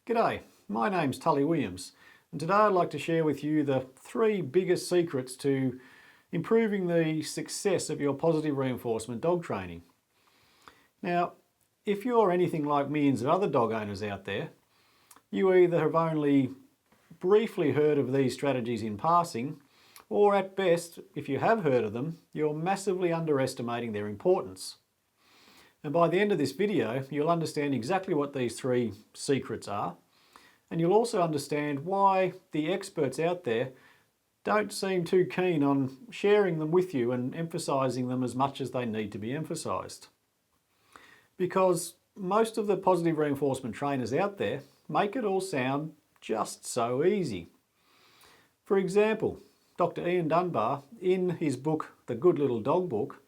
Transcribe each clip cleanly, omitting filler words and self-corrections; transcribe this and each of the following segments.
G'day, my name's Tully Williams, and today I'd like to share with you the 3 biggest secrets to improving the success of your positive reinforcement dog training. Now, if you're anything like millions of other dog owners out there, you either have only briefly heard of these strategies in passing, or at best, if you have heard of them, you're massively underestimating their importance. And by the end of this video, you'll understand exactly what these 3 secrets are, and you'll also understand why the experts out there don't seem too keen on sharing them with you and emphasising them as much as they need to be emphasised. Because most of the positive reinforcement trainers out there make it all sound just so easy. For example, Dr. Ian Dunbar, in his book, The Good Little Dog Book,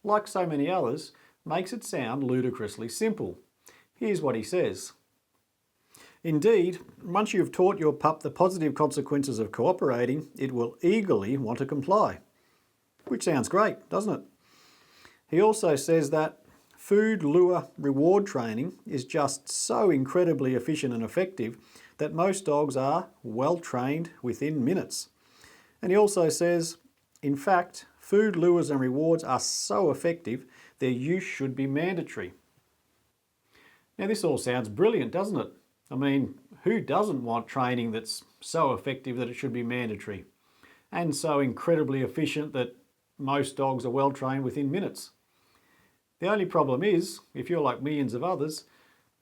like so many others, makes it sound ludicrously simple. Here's what he says. Indeed, once you've taught your pup the positive consequences of cooperating, it will eagerly want to comply. Which sounds great, doesn't it? He also says that food, lure, reward training is just so incredibly efficient and effective that most dogs are well trained within minutes. And he also says, in fact, food, lures and rewards are so effective their use should be mandatory. Now this all sounds brilliant, doesn't it? I mean, who doesn't want training that's so effective that it should be mandatory? And so incredibly efficient that most dogs are well trained within minutes. The only problem is, if you're like millions of others,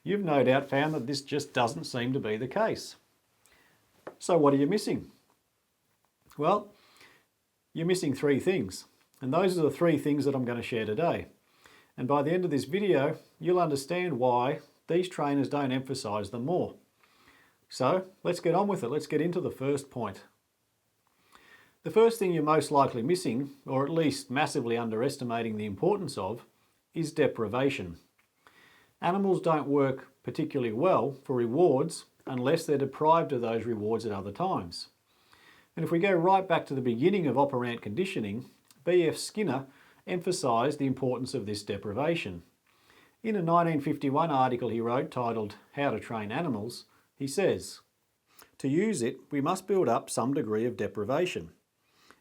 you've no doubt found that this just doesn't seem to be the case. So what are you missing? Well, you're missing 3 things. And those are the 3 things that I'm going to share today. And by the end of this video, you'll understand why these trainers don't emphasise them more. So let's get on with it. Let's get into the first point. The first thing you're most likely missing, or at least massively underestimating the importance of, is deprivation. Animals don't work particularly well for rewards unless they're deprived of those rewards at other times. And if we go right back to the beginning of operant conditioning, B.F. Skinner emphasised the importance of this deprivation. In a 1951 article he wrote titled How to Train Animals, he says, "To use it, we must build up some degree of deprivation."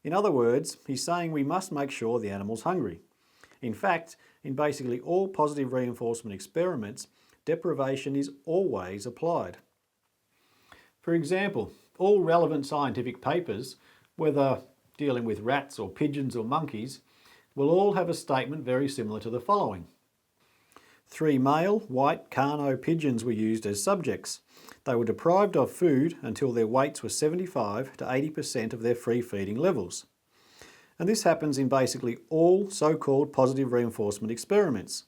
In other words, he's saying we must make sure the animal's hungry. In fact, in basically all positive reinforcement experiments, deprivation is always applied. For example, all relevant scientific papers, whether dealing with rats or pigeons or monkeys, will all have a statement very similar to the following. 3 male white Carno pigeons were used as subjects. They were deprived of food until their weights were 75 to 80% of their free feeding levels. And this happens in basically all so-called positive reinforcement experiments.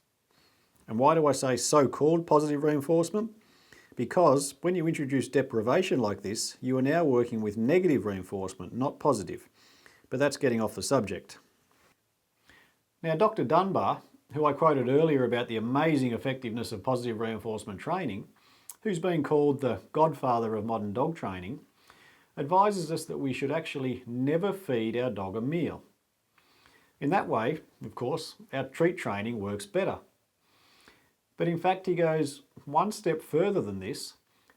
And why do I say so-called positive reinforcement? Because when you introduce deprivation like this, you are now working with negative reinforcement, not positive. But that's getting off the subject. Now, Dr. Dunbar, who I quoted earlier about the amazing effectiveness of positive reinforcement training, who's been called the godfather of modern dog training, advises us that we should actually never feed our dog a meal. In that way, of course, our treat training works better. But in fact, he goes one step further than this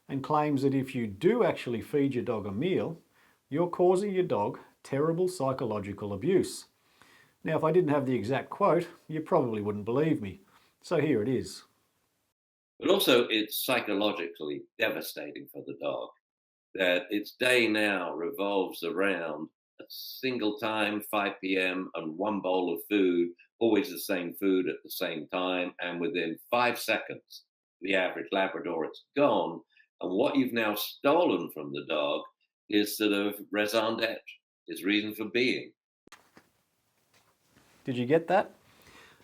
and claims that if you do actually feed your dog a meal, you're causing your dog terrible psychological abuse. Now, if I didn't have the exact quote, you probably wouldn't believe me. So here it is. But also it's psychologically devastating for the dog that its day now revolves around a single time, 5 p.m. and one bowl of food, always the same food at the same time. And within 5 seconds, the average Labrador, it's gone. And what you've now stolen from the dog is sort of raison d'etre, his reason for being. Did you get that?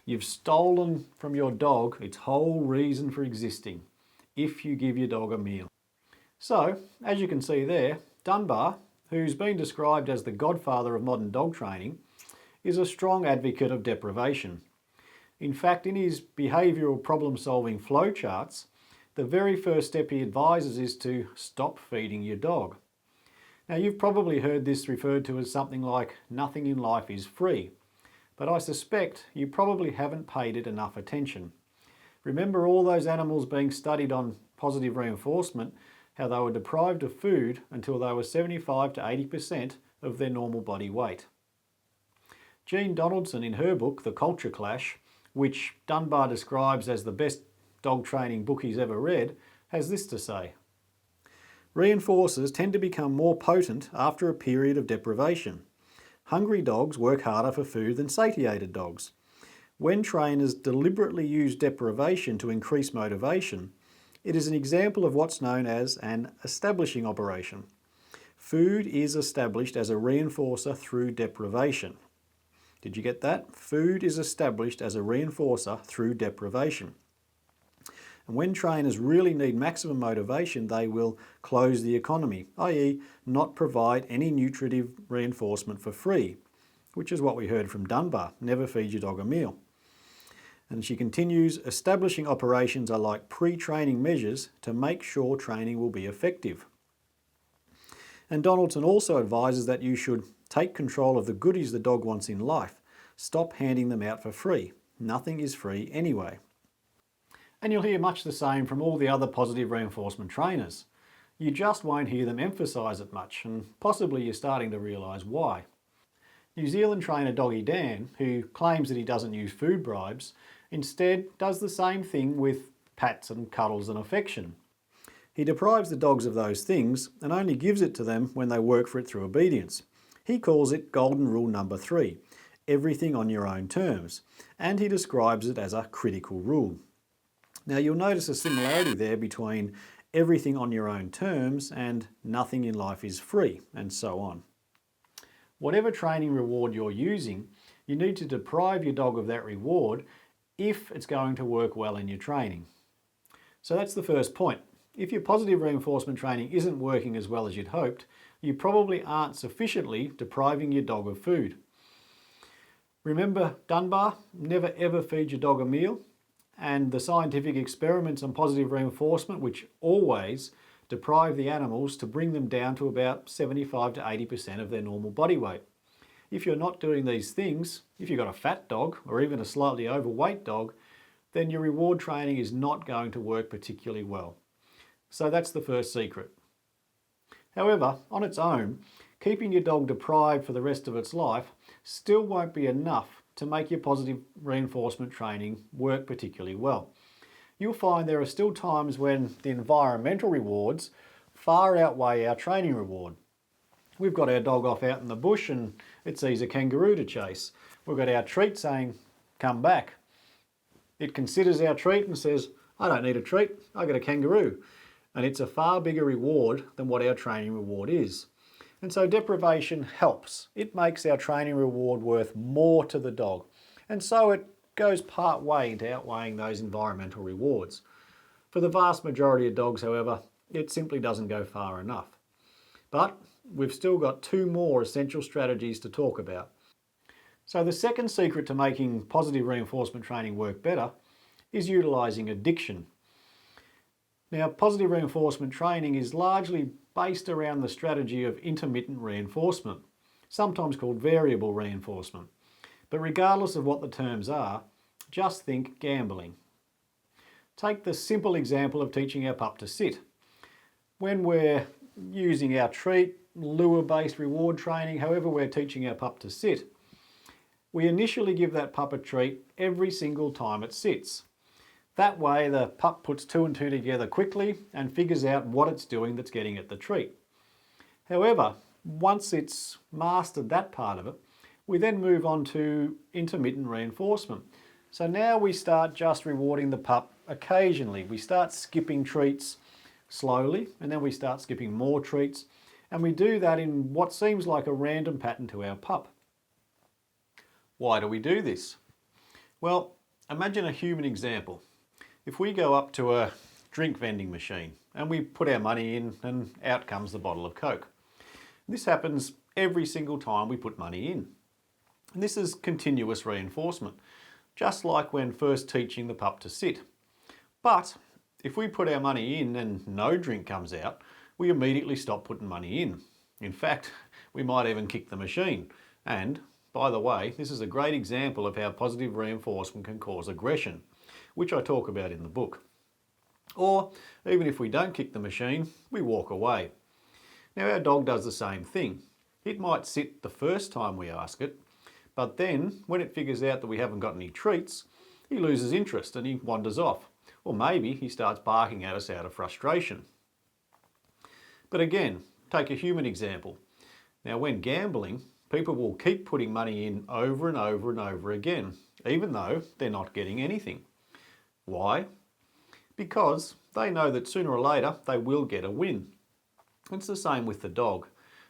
You've stolen from your dog its whole reason for existing, if you give your dog a meal. So, as you can see there, Dunbar, who's been described as the godfather of modern dog training, is a strong advocate of deprivation. In fact, in his behavioural problem-solving flowcharts, the very first step he advises is to stop feeding your dog. Now, you've probably heard this referred to as something like nothing in life is free, but I suspect you probably haven't paid it enough attention. Remember all those animals being studied on positive reinforcement how they were deprived of food until they were 75 to 80% of their normal body weight. Jean Donaldson, in her book, The Culture Clash, which Dunbar describes as the best dog training book he's ever read, has this to say. Reinforcers tend to become more potent after a period of deprivation. Hungry dogs work harder for food than satiated dogs. When trainers deliberately use deprivation to increase motivation, it is an example of what's known as an establishing operation. Food is established as a reinforcer through deprivation. Did you get that? Food is established as a reinforcer through deprivation. And when trainers really need maximum motivation, they will close the economy, i.e. not provide any nutritive reinforcement for free, which is what we heard from Dunbar, never feed your dog a meal. And she continues, establishing operations are like pre-training measures to make sure training will be effective. And Donaldson also advises that you should take control of the goodies the dog wants in life. Stop handing them out for free. Nothing is free anyway. And you'll hear much the same from all the other positive reinforcement trainers. You just won't hear them emphasise it much, and possibly you're starting to realise why. New Zealand trainer Doggy Dan, who claims that he doesn't use food bribes, instead does the same thing with pats and cuddles and affection. He deprives the dogs of those things and only gives it to them when they work for it through obedience. He calls it Golden Rule number 3, everything on your own terms, and he describes it as a critical rule. Now you'll notice a similarity there between everything on your own terms and nothing in life is free, and so on. Whatever training reward you're using, you need to deprive your dog of that reward if it's going to work well in your training. So that's the first point. If your positive reinforcement training isn't working as well as you'd hoped, you probably aren't sufficiently depriving your dog of food. Remember Dunbar, never ever feed your dog a meal, and the scientific experiments on positive reinforcement, which always deprive the animals to bring them down to about 75 to 80% of their normal body weight. If you're not doing these things, if you've got a fat dog or even a slightly overweight dog, then your reward training is not going to work particularly well. So that's the first secret. However, on its own, keeping your dog deprived for the rest of its life still won't be enough to make your positive reinforcement training work particularly well. You'll find there are still times when the environmental rewards far outweigh our training reward. We've got our dog off out in the bush and it sees a kangaroo to chase. We've got our treat saying, come back. It considers our treat and says, I don't need a treat, I got a kangaroo. And it's a far bigger reward than what our training reward is. And so deprivation helps. It makes our training reward worth more to the dog. And so it goes part way into outweighing those environmental rewards. For the vast majority of dogs, however, it simply doesn't go far enough. But we've still got 2 more essential strategies to talk about. So the second secret to making positive reinforcement training work better is utilising addiction. Now, positive reinforcement training is largely based around the strategy of intermittent reinforcement, sometimes called variable reinforcement. But regardless of what the terms are, just think gambling. Take the simple example of teaching our pup to sit. When we're using our treat, lure-based reward training, however we're teaching our pup to sit, we initially give that pup a treat every single time it sits. That way the pup puts 2 and 2 together quickly and figures out what it's doing that's getting it the treat. However, once it's mastered that part of it, we then move on to intermittent reinforcement. So now we start just rewarding the pup occasionally. We start skipping treats slowly and then we start skipping more treats, and we do that in what seems like a random pattern to our pup. Why do we do this? Well, imagine a human example. If we go up to a drink vending machine and we put our money in and out comes the bottle of Coke. This happens every single time we put money in. And this is continuous reinforcement, just like when first teaching the pup to sit. But if we put our money in and no drink comes out, we immediately stop putting money in. In fact, we might even kick the machine. And, by the way, this is a great example of how positive reinforcement can cause aggression, which I talk about in the book. Or even if we don't kick the machine, we walk away. Now our dog does the same thing. It might sit the first time we ask it, but then when it figures out that we haven't got any treats, he loses interest and he wanders off. Or maybe he starts barking at us out of frustration. But again, take a human example. Now when gambling, people will keep putting money in over and over and over again, even though they're not getting anything. Why? Because they know that sooner or later they will get a win. It's the same with the dog.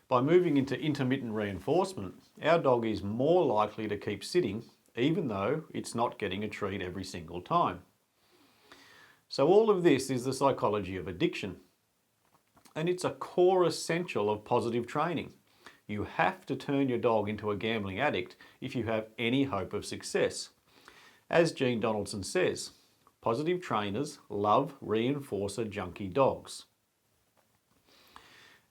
By moving into intermittent reinforcement, our dog is more likely to keep sitting even though it's not getting a treat every single time. So all of this is the psychology of addiction. And it's a core essential of positive training. You have to turn your dog into a gambling addict if you have any hope of success. As Gene Donaldson says, positive trainers love reinforcer junkie dogs.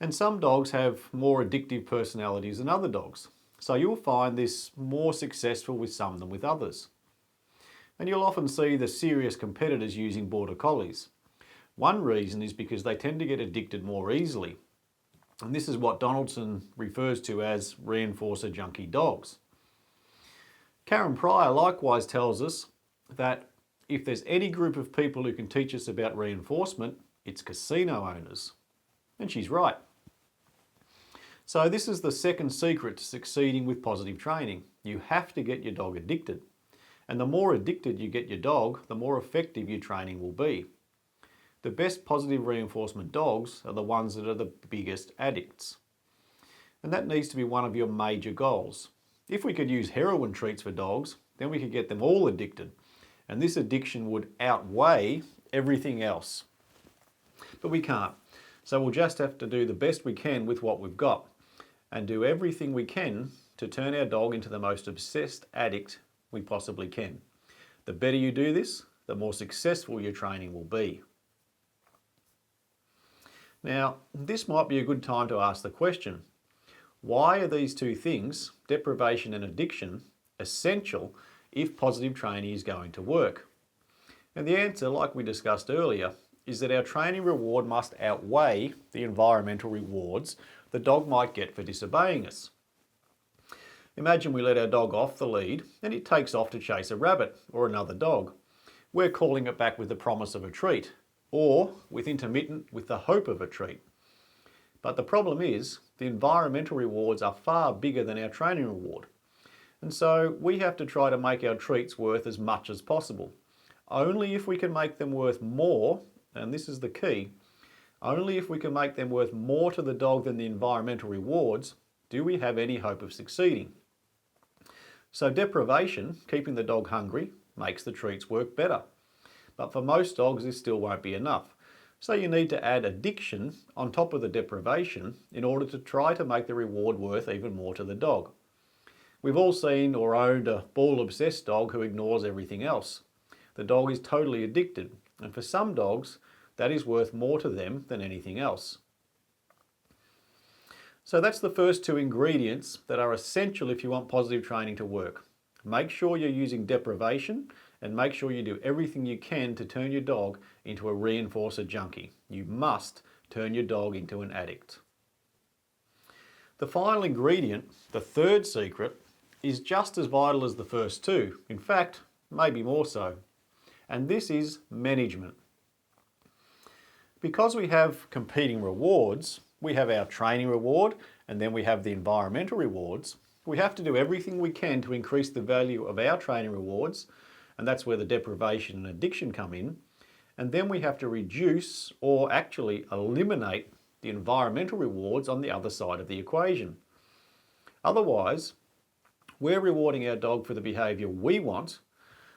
And some dogs have more addictive personalities than other dogs, so you'll find this more successful with some than with others. And you'll often see the serious competitors using border collies. One reason is because they tend to get addicted more easily, and this is what Donaldson refers to as reinforcer junkie dogs. Karen Pryor likewise tells us that if there's any group of people who can teach us about reinforcement, it's casino owners. And she's right. So this is the second secret to succeeding with positive training. You have to get your dog addicted. And the more addicted you get your dog, the more effective your training will be. The best positive reinforcement dogs are the ones that are the biggest addicts. And that needs to be one of your major goals. If we could use heroin treats for dogs, then we could get them all addicted. And this addiction would outweigh everything else. But we can't. So we'll just have to do the best we can with what we've got and do everything we can to turn our dog into the most obsessed addict we possibly can. The better you do this, the more successful your training will be. Now, this might be a good time to ask the question, why are these two things, deprivation and addiction, essential if positive training is going to work? And the answer, like we discussed earlier, is that our training reward must outweigh the environmental rewards the dog might get for disobeying us. Imagine we let our dog off the lead and it takes off to chase a rabbit or another dog. We're calling it back with the promise of a treat, or with intermittent with the hope of a treat. But the problem is, the environmental rewards are far bigger than our training reward. And so we have to try to make our treats worth as much as possible. Only if we can make them worth more, and this is the key, only if we can make them worth more to the dog than the environmental rewards, do we have any hope of succeeding. So deprivation, keeping the dog hungry, makes the treats work better. But for most dogs, this still won't be enough. So you need to add addiction on top of the deprivation in order to try to make the reward worth even more to the dog. We've all seen or owned a ball-obsessed dog who ignores everything else. The dog is totally addicted, and for some dogs, that is worth more to them than anything else. So that's the first two ingredients that are essential if you want positive training to work. Make sure you're using deprivation and make sure you do everything you can to turn your dog into a reinforcer junkie. You must turn your dog into an addict. The final ingredient, the third secret, is just as vital as the first two. In fact, maybe more so. And this is management. Because we have competing rewards, we have our training reward and then we have the environmental rewards, we have to do everything we can to increase the value of our training rewards, and that's where the deprivation and addiction come in, and then we have to reduce or actually eliminate the environmental rewards on the other side of the equation. Otherwise, we're rewarding our dog for the behaviour we want,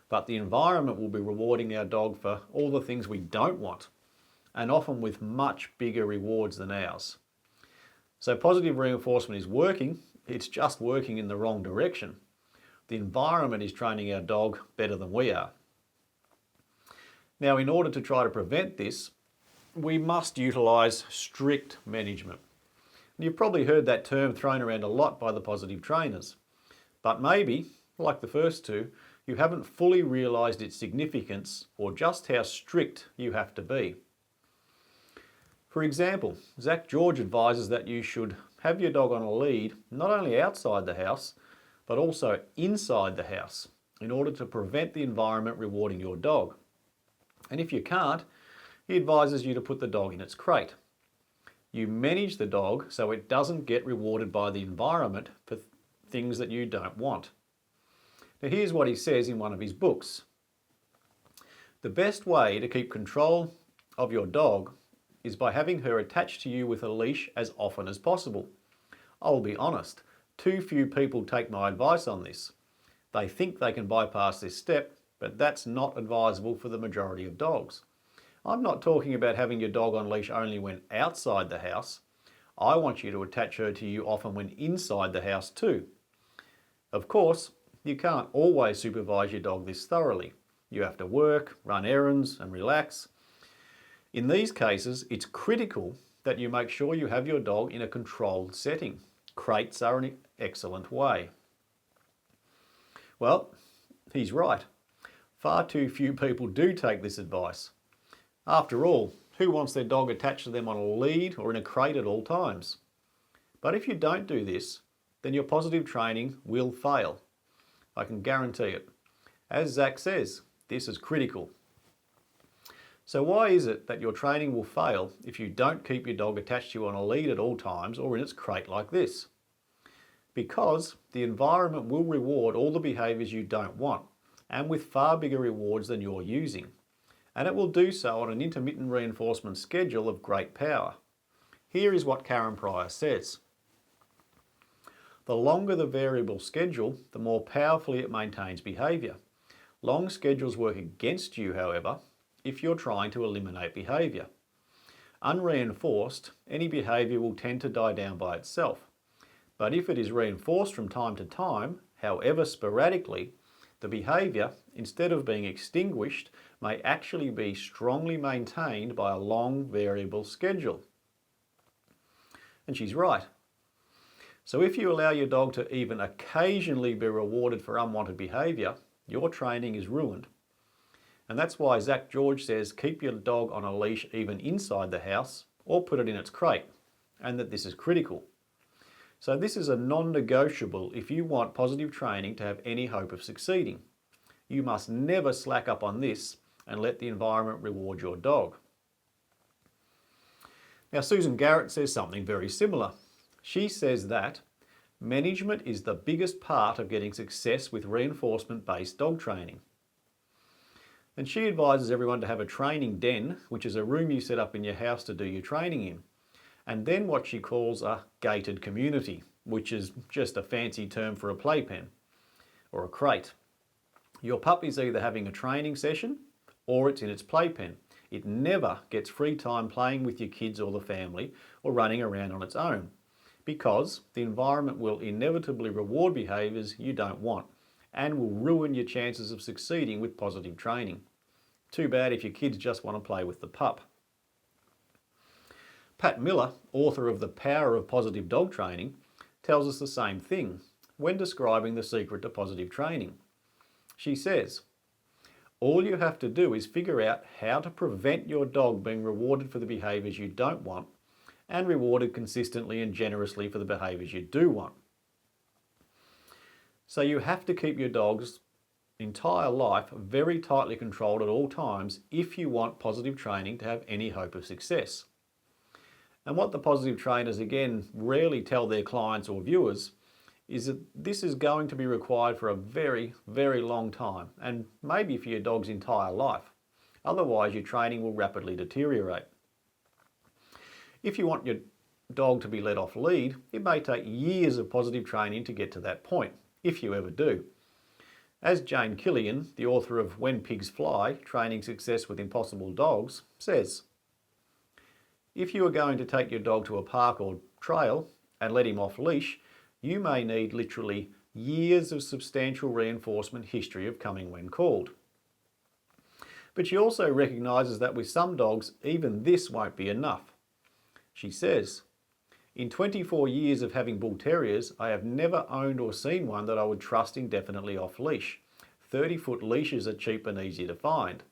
but the environment will be rewarding our dog for all the things we don't want, and often with much bigger rewards than ours. So positive reinforcement is working, it's just working in the wrong direction. The environment is training our dog better than we are. Now, in order to try to prevent this, we must utilise strict management. And you've probably heard that term thrown around a lot by the positive trainers. But maybe, like the first two, you haven't fully realised its significance or just how strict you have to be. For example, Zach George advises that you should have your dog on a lead not only outside the house, but also inside the house in order to prevent the environment rewarding your dog. And if you can't, he advises you to put the dog in its crate. You manage the dog so it doesn't get rewarded by the environment for things that you don't want. Now here's what he says in one of his books. The best way to keep control of your dog is by having her attached to you with a leash as often as possible. I'll be honest, too few people take my advice on this. They think they can bypass this step, but that's not advisable for the majority of dogs. I'm not talking about having your dog on leash only when outside the house. I want you to attach her to you often when inside the house too. Of course, you can't always supervise your dog this thoroughly. You have to work, run errands, and relax. In these cases, it's critical that you make sure you have your dog in a controlled setting. Crates are an excellent way. Well, he's right. Far too few people do take this advice. After all, who wants their dog attached to them on a lead or in a crate at all times? But if you don't do this, then your positive training will fail. I can guarantee it. As Zach says, this is critical. So why is it that your training will fail if you don't keep your dog attached to you on a lead at all times or in its crate like this? Because the environment will reward all the behaviours you don't want, and with far bigger rewards than you're using. And it will do so on an intermittent reinforcement schedule of great power. Here is what Karen Pryor says. The longer the variable schedule, the more powerfully it maintains behaviour. Long schedules work against you, however, if you're trying to eliminate behaviour. Unreinforced, any behaviour will tend to die down by itself. But if it is reinforced from time to time, however sporadically, the behaviour, instead of being extinguished, may actually be strongly maintained by a long variable schedule. And she's right. So if you allow your dog to even occasionally be rewarded for unwanted behaviour, your training is ruined. And that's why Zach George says keep your dog on a leash even inside the house or put it in its crate, and that this is critical. So this is a non-negotiable if you want positive training to have any hope of succeeding. You must never slack up on this and let the environment reward your dog. Now Susan Garrett says something very similar. She says that management is the biggest part of getting success with reinforcement-based dog training. And she advises everyone to have a training den, which is a room you set up in your house to do your training in. And then what she calls a gated community, which is just a fancy term for a playpen or a crate. Your pup is either having a training session or it's in its playpen. It never gets free time playing with your kids or the family or running around on its own, because the environment will inevitably reward behaviours you don't want and will ruin your chances of succeeding with positive training. Too bad if your kids just want to play with the pup. Pat Miller, author of The Power of Positive Dog Training, tells us the same thing when describing the secret to positive training. She says, all you have to do is figure out how to prevent your dog being rewarded for the behaviours you don't want and rewarded consistently and generously for the behaviours you do want. So you have to keep your dog's entire life very tightly controlled at all times if you want positive training to have any hope of success. And what the positive trainers again rarely tell their clients or viewers is that this is going to be required for a very, very long time, and maybe for your dog's entire life. Otherwise, your training will rapidly deteriorate. If you want your dog to be let off lead, it may take years of positive training to get to that point, if you ever do. As Jane Killian, the author of When Pigs Fly, Training Success with Impossible Dogs, says, if you are going to take your dog to a park or trail and let him off leash, you may need literally years of substantial reinforcement history of coming when called. But she also recognises that with some dogs, even this won't be enough. She says, in 24 years of having bull terriers, I have never owned or seen one that I would trust indefinitely off leash. 30-foot leashes are cheap and easy to find.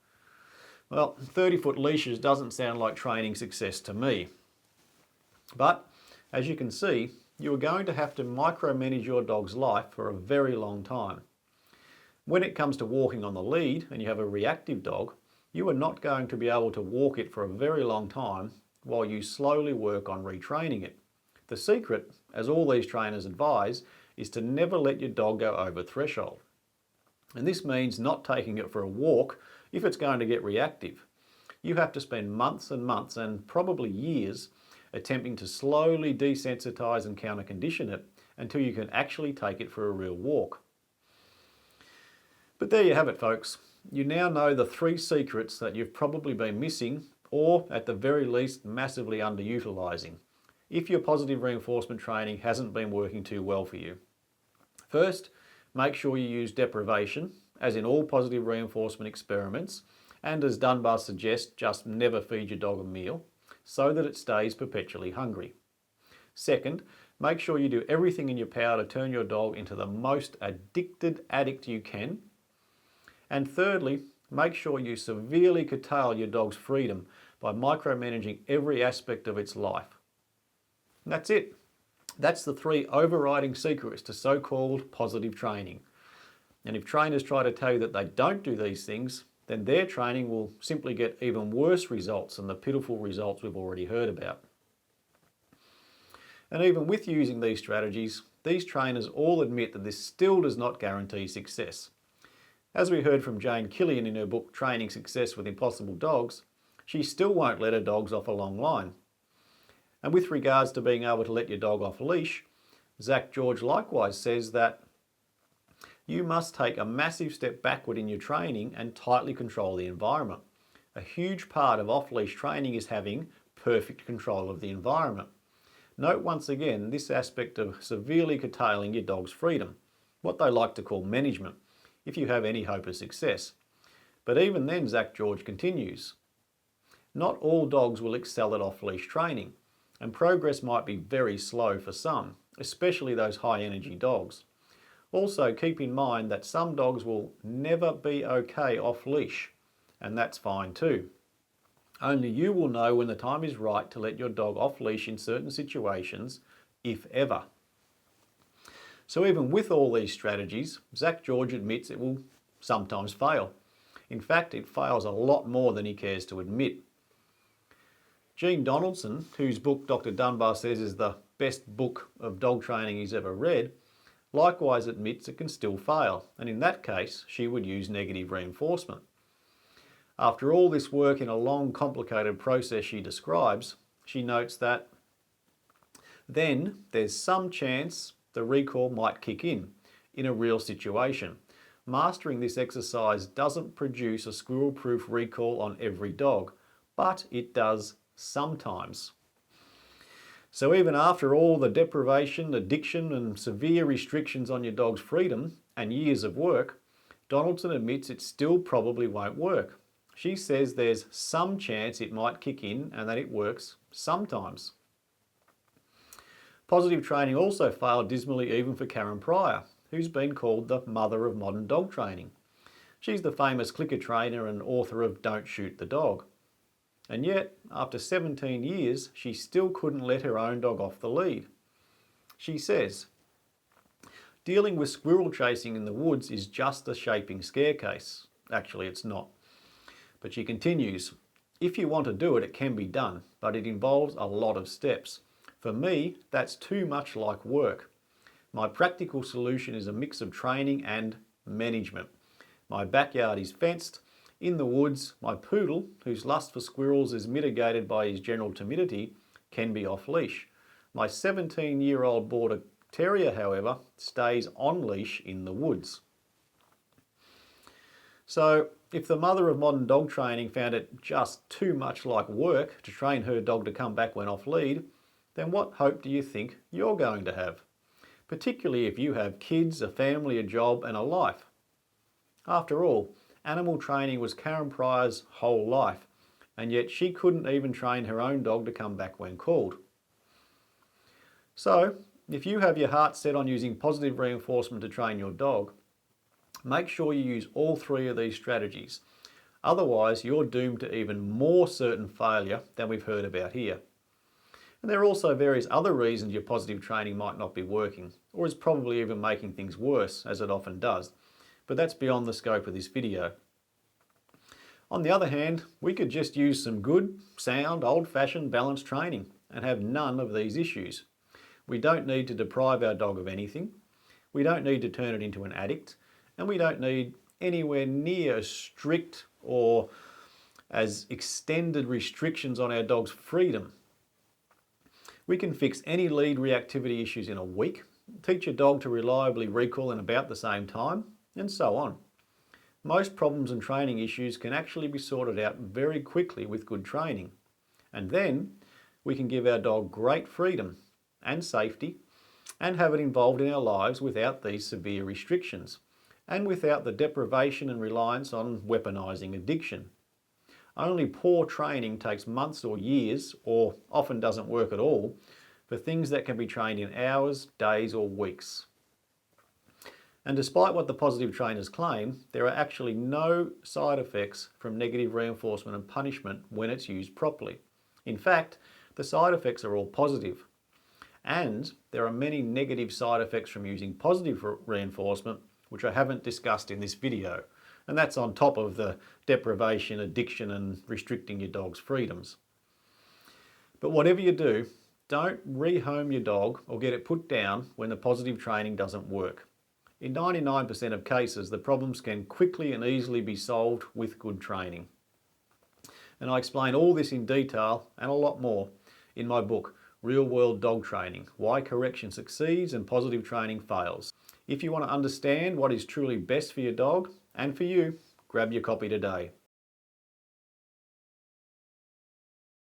Well, 30-foot leashes doesn't sound like training success to me. But as you can see, you are going to have to micromanage your dog's life for a very long time. When it comes to walking on the lead and you have a reactive dog, you are not going to be able to walk it for a very long time while you slowly work on retraining it. The secret, as all these trainers advise, is to never let your dog go over threshold. And this means not taking it for a walk if it's going to get reactive. You have to spend months and months and probably years attempting to slowly desensitize and counter-condition it until you can actually take it for a real walk. But there you have it, folks. You now know the 3 secrets that you've probably been missing, or at the very least massively underutilising, if your positive reinforcement training hasn't been working too well for you. First, make sure you use deprivation, as in all positive reinforcement experiments, and as Dunbar suggests, just never feed your dog a meal, so that it stays perpetually hungry. Second, make sure you do everything in your power to turn your dog into the most addicted addict you can. And thirdly, make sure you severely curtail your dog's freedom by micromanaging every aspect of its life. And that's it. That's the 3 overriding secrets to so-called positive training. And if trainers try to tell you that they don't do these things, then their training will simply get even worse results than the pitiful results we've already heard about. And even with using these strategies, these trainers all admit that this still does not guarantee success. As we heard from Jane Killian in her book Training Success with Impossible Dogs, she still won't let her dogs off a long line. And with regards to being able to let your dog off leash, Zach George likewise says that you must take a massive step backward in your training and tightly control the environment. A huge part of off-leash training is having perfect control of the environment. Note once again this aspect of severely curtailing your dog's freedom, what they like to call management, if you have any hope of success. But even then, Zach George continues, not all dogs will excel at off-leash training, and progress might be very slow for some, especially those high-energy dogs. Also, keep in mind that some dogs will never be okay off-leash, and that's fine too. Only you will know when the time is right to let your dog off-leash in certain situations, if ever. So even with all these strategies, Zach George admits it will sometimes fail. In fact, it fails a lot more than he cares to admit. Gene Donaldson, whose book Dr. Dunbar says is the best book of dog training he's ever read, likewise admits it can still fail, and in that case, she would use negative reinforcement. After all this work in a long, complicated process she describes, she notes that then there's some chance the recall might kick in a real situation. Mastering this exercise doesn't produce a squirrel-proof recall on every dog, but it does sometimes. So even after all the deprivation, addiction and severe restrictions on your dog's freedom and years of work, Donaldson admits it still probably won't work. She says there's some chance it might kick in and that it works sometimes. Positive training also failed dismally even for Karen Pryor, who's been called the mother of modern dog training. She's the famous clicker trainer and author of Don't Shoot the Dog. And yet, after 17 years, she still couldn't let her own dog off the lead. She says, dealing with squirrel chasing in the woods is just a shaping scare case. Actually, it's not. But she continues, if you want to do it, it can be done, but it involves a lot of steps. For me, that's too much like work. My practical solution is a mix of training and management. My backyard is fenced. In the woods, my poodle, whose lust for squirrels is mitigated by his general timidity, can be off leash. My 17-year-old border terrier, however, stays on leash in the woods. So, if the mother of modern dog training found it just too much like work to train her dog to come back when off lead, then what hope do you think you're going to have? Particularly if you have kids, a family, a job and a life. After all, animal training was Karen Pryor's whole life, and yet she couldn't even train her own dog to come back when called. So, if you have your heart set on using positive reinforcement to train your dog, Make sure you use all three of these strategies. Otherwise, you're doomed to even more certain failure than we've heard about here. And there are also various other reasons your positive training might not be working, or is probably even making things worse, as it often does. But that's beyond the scope of this video. On the other hand, we could just use some good, sound, old-fashioned balanced training and have none of these issues. We don't need to deprive our dog of anything, we don't need to turn it into an addict, and we don't need anywhere near as strict or as extended restrictions on our dog's freedom. We can fix any lead reactivity issues in a week, teach your dog to reliably recall in about the same time, and so on. Most problems and training issues can actually be sorted out very quickly with good training. And then we can give our dog great freedom and safety and have it involved in our lives without these severe restrictions and without the deprivation and reliance on weaponizing addiction. Only poor training takes months or years, or often doesn't work at all, for things that can be trained in hours, days or weeks. And despite what the positive trainers claim, there are actually no side effects from negative reinforcement and punishment when it's used properly. In fact, the side effects are all positive. And there are many negative side effects from using positive reinforcement, which I haven't discussed in this video. And that's on top of the deprivation, addiction and restricting your dog's freedoms. But whatever you do, don't rehome your dog or get it put down when the positive training doesn't work. In 99% of cases, the problems can quickly and easily be solved with good training. And I explain all this in detail and a lot more in my book, Real World Dog Training: Why Correction Succeeds and Positive Training Fails. If you want to understand what is truly best for your dog and for you, grab your copy today.